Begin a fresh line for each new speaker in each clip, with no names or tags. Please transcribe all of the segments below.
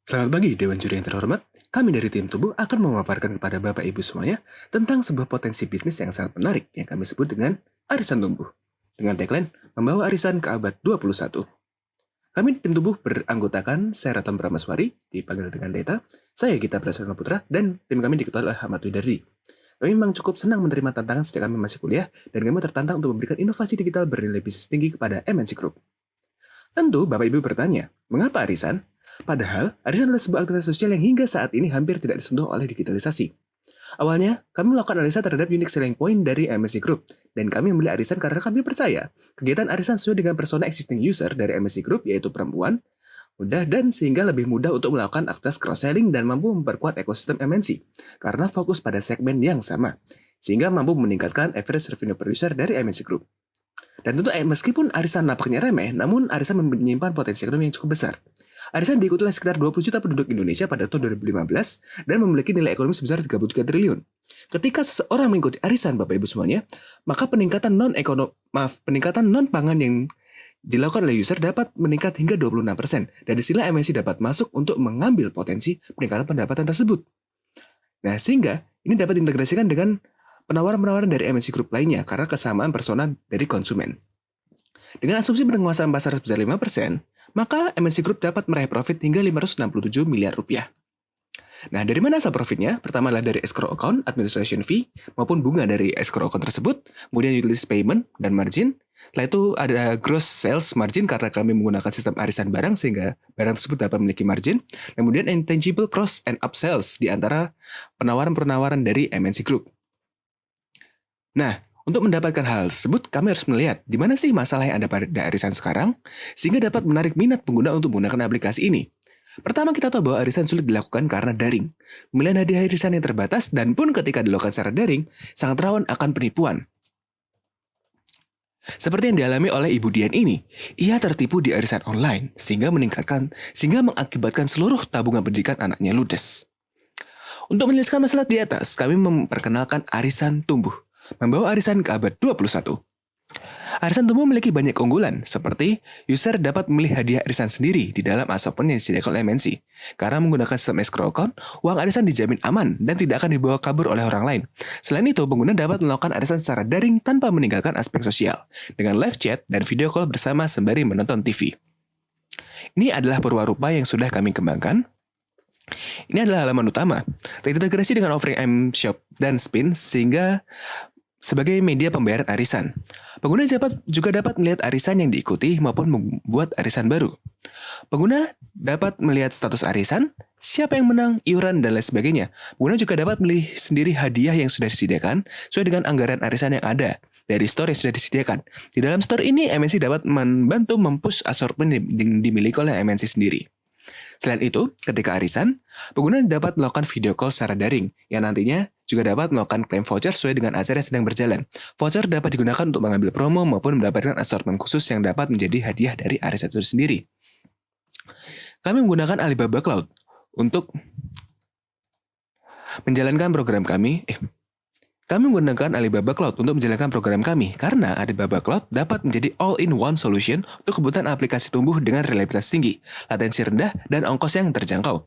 Selamat pagi, Dewan Juri yang terhormat. Kami dari tim Tubuh akan memaparkan kepada Bapak Ibu semuanya tentang sebuah potensi bisnis yang sangat menarik yang kami sebut dengan arisan tumbuh. Dengan tagline, membawa arisan ke abad 21. Kami tim Tubuh beranggotakan saya Raton Bramaswari, dipanggil dengan Deta, saya Gita Prasarana Putra, dan tim kami diketuai oleh Ahmad Widardi. Kami memang cukup senang menerima tantangan sejak kami masih kuliah, dan kami tertantang untuk memberikan inovasi digital bernilai bisnis tinggi kepada MNC Group. Tentu Bapak Ibu bertanya, mengapa arisan? Padahal, arisan adalah sebuah aktivitas sosial yang hingga saat ini hampir tidak disentuh oleh digitalisasi. Awalnya, kami melakukan analisa terhadap unique selling point dari MNC Group, dan kami memilih arisan karena kami percaya kegiatan arisan sesuai dengan persona existing user dari MNC Group, yaitu perempuan, mudah dan sehingga lebih mudah untuk melakukan aktivitas cross-selling dan mampu memperkuat ekosistem MNC, karena fokus pada segmen yang sama, sehingga mampu meningkatkan average revenue per user dari MNC Group. Dan tentu meskipun arisan nampaknya remeh, namun arisan menyimpan potensi ekonomi yang cukup besar. Arisan diikuti oleh sekitar 20 juta penduduk Indonesia pada tahun 2015 dan memiliki nilai ekonomi sebesar 33 triliun. Ketika seseorang mengikuti arisan Bapak Ibu semuanya, maka peningkatan non-pangan yang dilakukan oleh user dapat meningkat hingga 26%. Dan disinilah MNC dapat masuk untuk mengambil potensi peningkatan pendapatan tersebut. Nah, sehingga ini dapat diintegrasikan dengan penawaran-penawaran dari MNC Group lainnya karena kesamaan persona dari konsumen. Dengan asumsi penguasaan pasar sebesar 5%, maka MNC Group dapat meraih profit hingga 567 miliar rupiah. Nah, dari mana asal profitnya? Pertama adalah dari escrow account, administration fee, maupun bunga dari escrow account tersebut, kemudian utilities payment dan margin. Setelah itu ada gross sales margin karena kami menggunakan sistem arisan barang sehingga barang tersebut dapat memiliki margin. Kemudian intangible cross and upsells di antara penawaran-penawaran dari MNC Group. Nah, untuk mendapatkan hal tersebut, kami harus melihat di mana sih masalah yang ada pada arisan sekarang, sehingga dapat menarik minat pengguna untuk menggunakan aplikasi ini. Pertama, kita tahu bahwa arisan sulit dilakukan karena daring. Pemilihan hadiah arisan yang terbatas dan pun ketika dilakukan secara daring, sangat rawan akan penipuan. Seperti yang dialami oleh Ibu Dian ini, ia tertipu di arisan online sehingga mengakibatkan seluruh tabungan pendidikan anaknya ludes. Untuk menyelesaikan masalah di atas, kami memperkenalkan arisan tumbuh. Membawa arisan ke abad 21. Arisan tumbuh memiliki banyak keunggulan, seperti user dapat memilih hadiah arisan sendiri di dalam assortment yang disediakan oleh MNC. Karena menggunakan sistem escrow account, uang arisan dijamin aman dan tidak akan dibawa kabur oleh orang lain. Selain itu, pengguna dapat melakukan arisan secara daring tanpa meninggalkan aspek sosial, dengan live chat dan video call bersama sembari menonton TV. Ini adalah perwarupa yang sudah kami kembangkan. Ini adalah halaman utama, terintegrasi dengan offering M-Shop dan Spin sehingga sebagai media pembayaran arisan. Pengguna juga dapat melihat arisan yang diikuti maupun membuat arisan baru. Pengguna dapat melihat status arisan, siapa yang menang, iuran, dan lain sebagainya. Pengguna juga dapat memilih sendiri hadiah yang sudah disediakan sesuai dengan anggaran arisan yang ada dari store yang sudah disediakan. Di dalam store ini, MNC dapat membantu mempush assortment yang dimiliki oleh MNC sendiri. Selain itu, ketika arisan, pengguna dapat melakukan video call secara daring, yang nantinya juga dapat melakukan klaim voucher sesuai dengan acara yang sedang berjalan. Voucher dapat digunakan untuk mengambil promo maupun mendapatkan assortment khusus yang dapat menjadi hadiah dari arisan itu sendiri. Kami menggunakan Alibaba Cloud untuk menjalankan program kami. Kami menggunakan Alibaba Cloud untuk menjalankan program kami karena Alibaba Cloud dapat menjadi all-in-one solution untuk kebutuhan aplikasi tumbuh dengan reliabilitas tinggi, latensi rendah, dan ongkos yang terjangkau.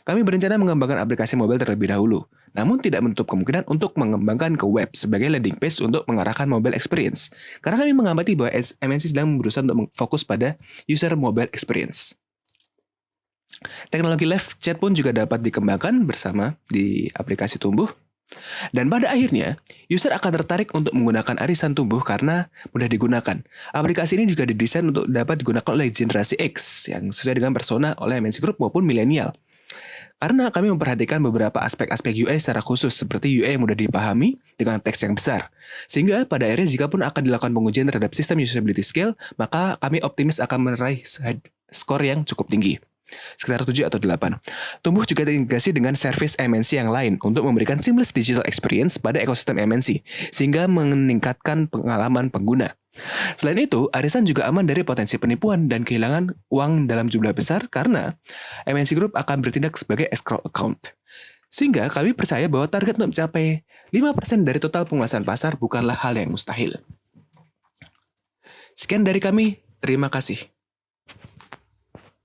Kami berencana mengembangkan aplikasi mobile terlebih dahulu, namun tidak menutup kemungkinan untuk mengembangkan ke web sebagai landing page untuk mengarahkan mobile experience. Karena kami mengamati bahwa MNC sedang berusaha untuk fokus pada user mobile experience. Teknologi live chat pun juga dapat dikembangkan bersama di aplikasi tumbuh. Dan pada akhirnya, user akan tertarik untuk menggunakan arisan tumbuh karena mudah digunakan. Aplikasi ini juga didesain untuk dapat digunakan oleh generasi X yang sesuai dengan persona oleh MNC Group maupun milenial. Karena kami memperhatikan beberapa aspek-aspek UI secara khusus seperti UI yang mudah dipahami dengan teks yang besar. Sehingga pada akhirnya jika pun akan dilakukan pengujian terhadap sistem usability scale, maka kami optimis akan meraih skor yang cukup tinggi. Sekitar 7 atau 8. Tumbuh juga terintegrasi dengan service MNC yang lain untuk memberikan seamless digital experience pada ekosistem MNC, sehingga meningkatkan pengalaman pengguna. Selain itu, arisan juga aman dari potensi penipuan dan kehilangan uang dalam jumlah besar karena MNC Group akan bertindak sebagai escrow account. Sehingga kami percaya bahwa target untuk mencapai 5% dari total penguasaan pasar bukanlah hal yang mustahil. Sekian dari kami, terima kasih.